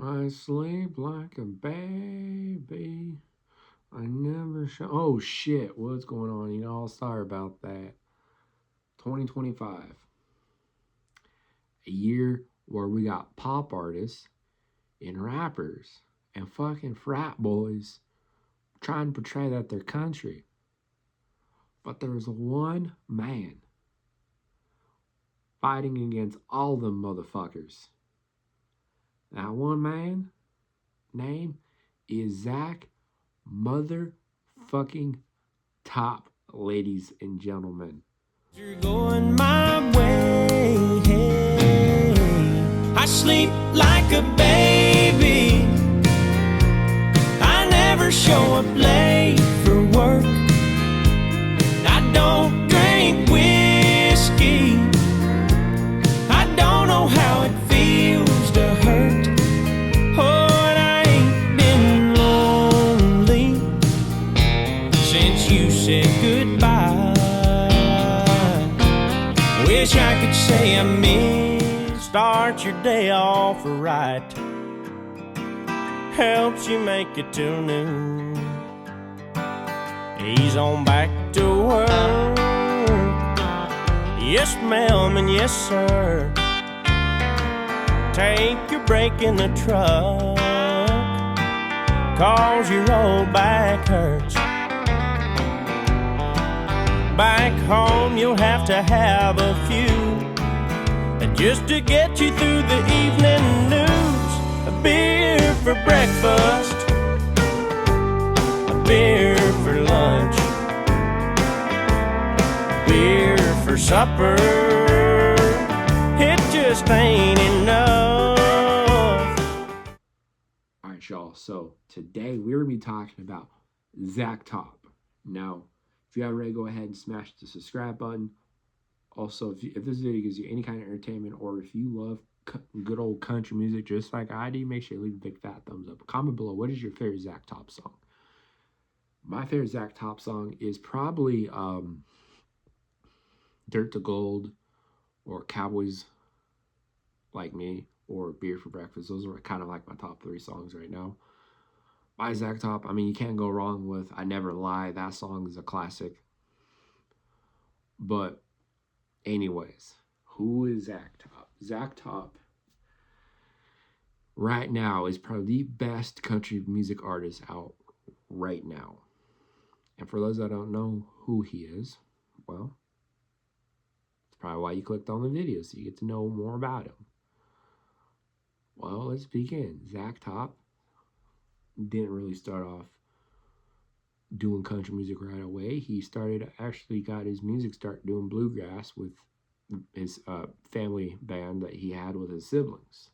I sleep like a baby. I never show. Oh shit, what's going on? You know, sorry about that. 2025, a year where we got pop artists and rappers and fucking frat boys trying to portray that they're country. But there's one man fighting against all them motherfuckers. That one man name is Zach motherfucking Top, ladies and gentlemen. You're going my way. I sleep like a baby. I never show up late for work. I don't drink whiskey. I don't know how it feels to hurt. Oh, and I ain't been lonely since you said goodbye. Wish I could say I miss. Start your day off right. Helps you make it till noon. He's on back to work. Yes, ma'am, and yes, sir. Take your break in the truck, 'cause your old back hurts. Back home you'll have to have a few, just to get you through the evening news. A beer for breakfast, a beer for lunch, beer for supper. It just ain't enough. Alright, y'all. So today we're going to be talking about Zach Top. Now, if you haven't already, go ahead and smash the subscribe button. Also, if this video gives you any kind of entertainment, or if you love good old country music just like I do, make sure you leave a big fat thumbs up. Comment below, what is your favorite Zach Top song? My favorite Zach Top song is probably Dirt to Gold, or Cowboys Like Me, or Beer for Breakfast. Those are kind of like my top 3 songs right now. By Zach Top, I mean, you can't go wrong with I Never Lie. That song is a classic. But anyways, who is Zach Top? Zach Top right now is probably the best country music artist out right now. And for those that don't know who he is, well, that's probably why you clicked on the video, so you get to know more about him. Well, let's begin. Zach Top didn't really start off doing country music right away. He actually got his music start doing bluegrass with his family band that he had with his siblings.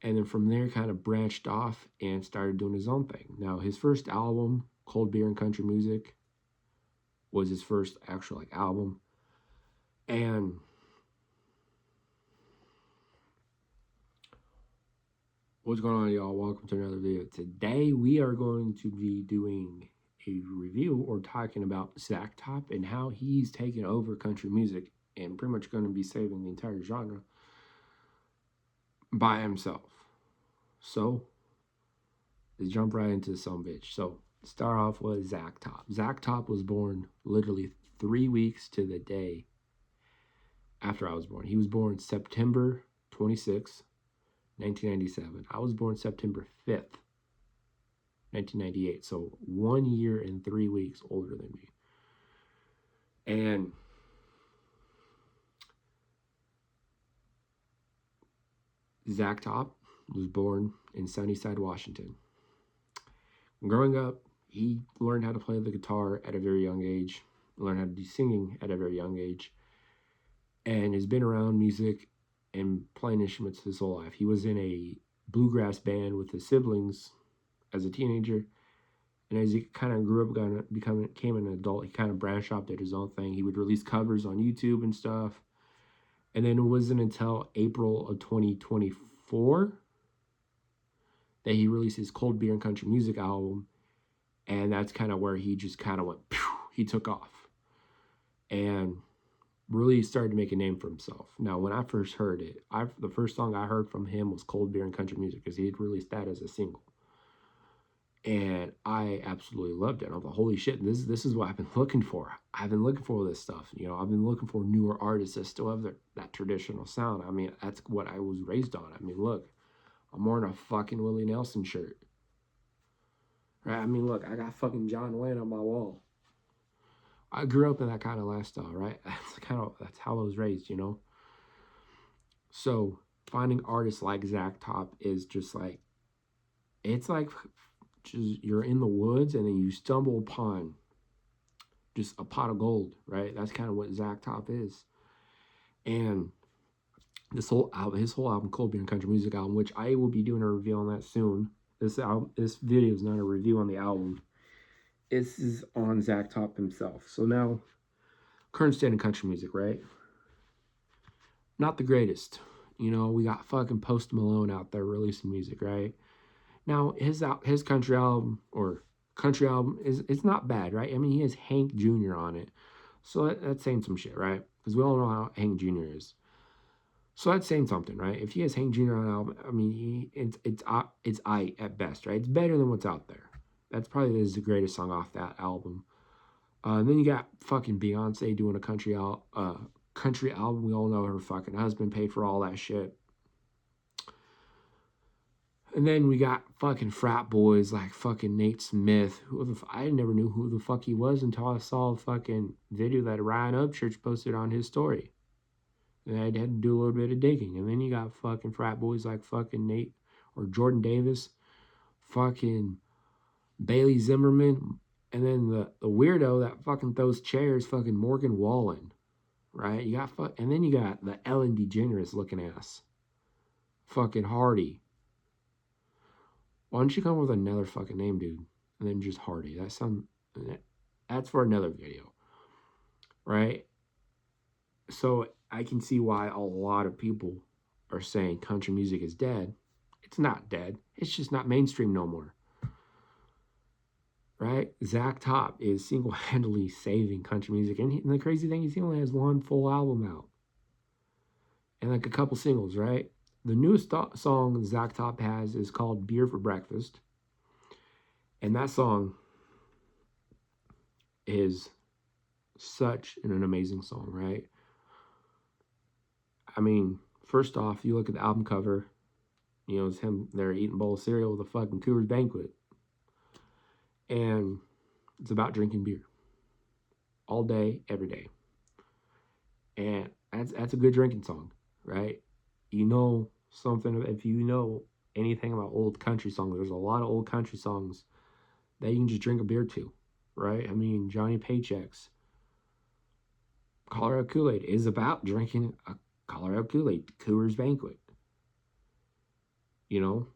And then from there kind of branched off and started doing his own thing. Now, his first album, Cold Beer and Country Music, was his first actual album. And what's going on, y'all? Welcome to another video. Today we are going to be doing a review or talking about Zach Top and how he's taken over country music and pretty much going to be saving the entire genre by himself. So let's jump right into some bitch. So start off with Zach Top. Zach Top was born literally 3 weeks to the day after I was born. He was born September 26th, 1997. I was born September 5th, 1998. So 1 year and 3 weeks older than me. And Zach Top was born in Sunnyside, Washington. Growing up, he learned how to play the guitar at a very young age, learned how to do singing at a very young age, and has been around music and playing instruments his whole life. He was in a bluegrass band with his siblings as a teenager, and as he kind of grew up, became an adult, he kind of branched off, did his own thing. He would release covers on YouTube and stuff. And then it wasn't until April of 2024 that he released his Cold Beer and Country Music album, and that's kind of where he just kind of went, he took off. And really started to make a name for himself. Now, when I first heard it, the first song I heard from him was Cold Beer and Country Music, because he had released that as a single. And I absolutely loved it. I was like, holy shit, this is what I've been looking for. I've been looking for this stuff. You know, I've been looking for newer artists that still have that traditional sound. I mean, that's what I was raised on. I mean, look, I'm wearing a fucking Willie Nelson shirt. Right? I mean, look, I got fucking John Wayne on my wall. I grew up in that kind of lifestyle, right? That's how I was raised, you know? So finding artists like Zach Top is just like, it's like just you're in the woods and then you stumble upon just a pot of gold, right? That's kind of what Zach Top is. And this whole album, his whole album, Cold Beer and Country Music album, which I will be doing a review on that soon. This video is not a review on the album. This is on Zach Top himself. So now, current state of country music, right? Not the greatest. You know, we got fucking Post Malone out there releasing music, right? Now, his country album, it's not bad, right? I mean, he has Hank Jr. on it. So that's saying some shit, right? Because we all know how Hank Jr. is. So that's saying something, right? If he has Hank Jr. on an album, I mean, it's I at best, right? It's better than what's out there. That's probably the greatest song off that album. And then you got fucking Beyonce doing a country album. We all know her fucking husband paid for all that shit. And then we got fucking frat boys like fucking Nate Smith. I never knew who the fuck he was until I saw a fucking video that Ryan Upchurch posted on his story. And I had to do a little bit of digging. And then you got fucking frat boys like fucking Nate or Jordan Davis, fucking Bailey Zimmerman, and then the weirdo that fucking throws chairs, fucking Morgan Wallen, right? And then you got the Ellen DeGeneres looking ass, fucking Hardy. Why don't you come up with another fucking name, dude? And then just Hardy. That's for another video, right? So I can see why a lot of people are saying country music is dead. It's not dead. It's just not mainstream no more. Right? Zach Top is single-handedly saving country music. And the crazy thing is he only has one full album out. And like a couple singles, right? The newest song Zach Top has is called Beer for Breakfast. And that song is such an amazing song, right? I mean, first off, you look at the album cover, you know, it's him there eating a bowl of cereal with a fucking Coors Banquet. And it's about drinking beer all day, every day. And that's a good drinking song, right? You know something, if you know anything about old country songs, there's a lot of old country songs that you can just drink a beer to, right? I mean, Johnny Paychecks, Colorado Kool-Aid is about drinking a Colorado Kool-Aid, Coors Banquet. You know?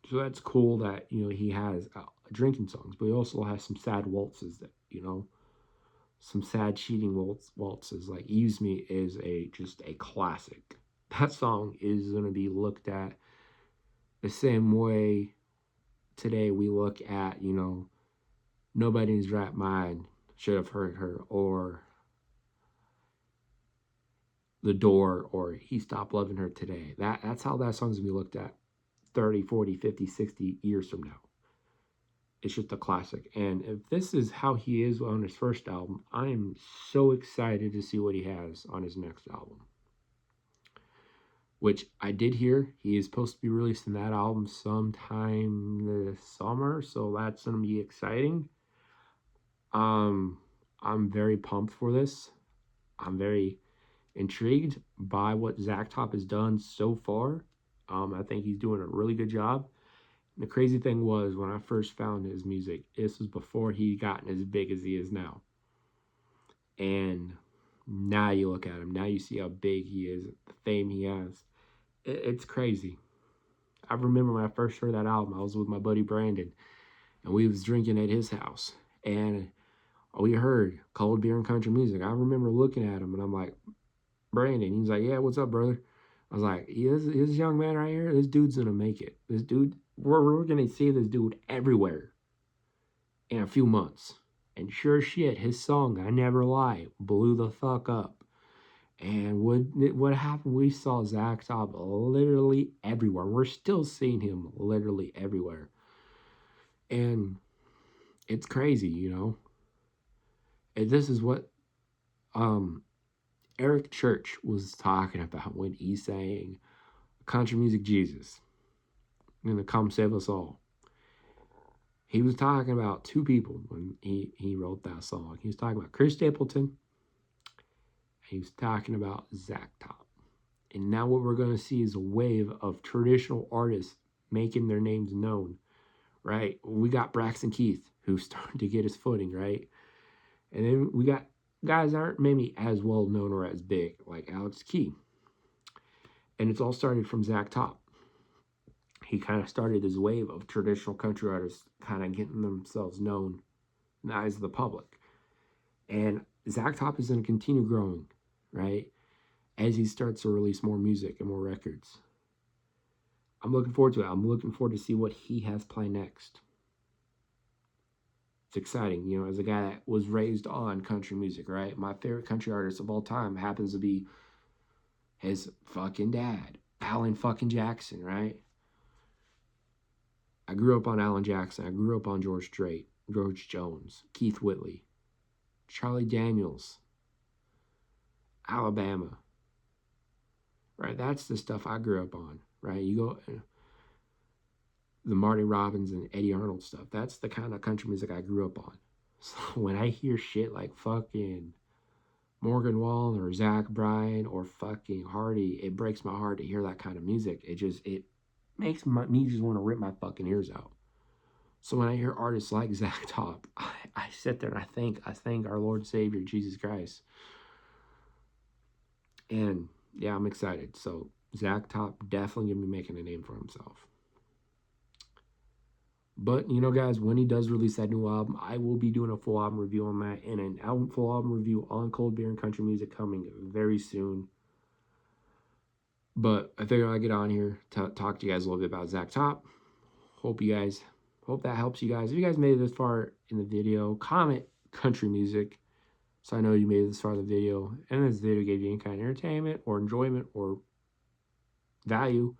So that's cool that, you know, he has drinking songs, but he also has some sad waltzes that, you know, some sad cheating waltzes. Like Use Me is just a classic. That song is going to be looked at the same way today we look at, you know, Nobody in His Right Mind Should Have Heard Her, or The Door, or He Stopped Loving Her Today. That's how that song's going to be looked at 30, 40, 50, 60 years from now. It's just a classic. And if this is how he is on his first album, I am so excited to see what he has on his next album. Which I did hear he is supposed to be releasing that album sometime this summer, so that's going to be exciting. I'm very pumped for this. I'm very intrigued by what Zach Top has done so far. I think he's doing a really good job. And the crazy thing was, when I first found his music, this was before he gotten as big as he is now. And now you look at him, now you see how big he is, the fame he has. It's crazy. I remember when I first heard that album, I was with my buddy Brandon, and we was drinking at his house, and we heard Cold Beer and Country Music. I remember looking at him, and I'm like, Brandon, he's like, yeah, what's up, brother? I was like, this young man right here, this dude's gonna make it. This dude, we're gonna see this dude everywhere in a few months. And sure shit, his song, I Never Lie, blew the fuck up. And what happened? We saw Zach Top literally everywhere. We're still seeing him literally everywhere. And it's crazy, you know. And this is what Eric Church was talking about when he sang Country Music Jesus. Gonna come save us all. He was talking about two people when he wrote that song. He was talking about Chris Stapleton. He was talking about Zach Top. And now what we're going to see is a wave of traditional artists making their names known, right? We got Braxton Keith, who's starting to get his footing, right? And then we got guys that aren't maybe as well known or as big, like Alex Key. And it's all started from Zach Top. He kind of started this wave of traditional country artists kind of getting themselves known in the eyes of the public. And Zach Top is going to continue growing, right? As he starts to release more music and more records. I'm looking forward to it. I'm looking forward to see what he has planned next. It's exciting, you know, as a guy that was raised on country music, right? My favorite country artist of all time happens to be his fucking dad, Alan fucking Jackson, right? I grew up on Alan Jackson. I grew up on George Strait, George Jones, Keith Whitley, Charlie Daniels, Alabama. Right, that's the stuff I grew up on, right? You go, the Marty Robbins and Eddie Arnold stuff, that's the kind of country music I grew up on. So when I hear shit like fucking Morgan Wallen or Zach Bryan or fucking Hardy, it breaks my heart to hear that kind of music. It makes me just want to rip my fucking ears out. So when I hear artists like Zach Top, I sit there and I thank our Lord and Savior, Jesus Christ. And yeah, I'm excited. So Zach Top definitely gonna be making a name for himself. But you know, guys, when he does release that new album, I will be doing a full album review on that and an full album review on Cold Beer and Country Music coming very soon. But I figured I'd get on here to talk to you guys a little bit about Zach Top. Hope that helps you guys. If you guys made it this far in the video, comment country music so I know you made it this far in the video, and this video gave you any kind of entertainment or enjoyment or value.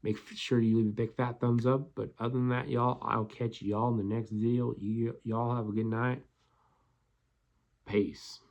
Make sure you leave a big fat thumbs up. But other than that, y'all, I'll catch y'all in the next video. Y'all have a good night. Peace.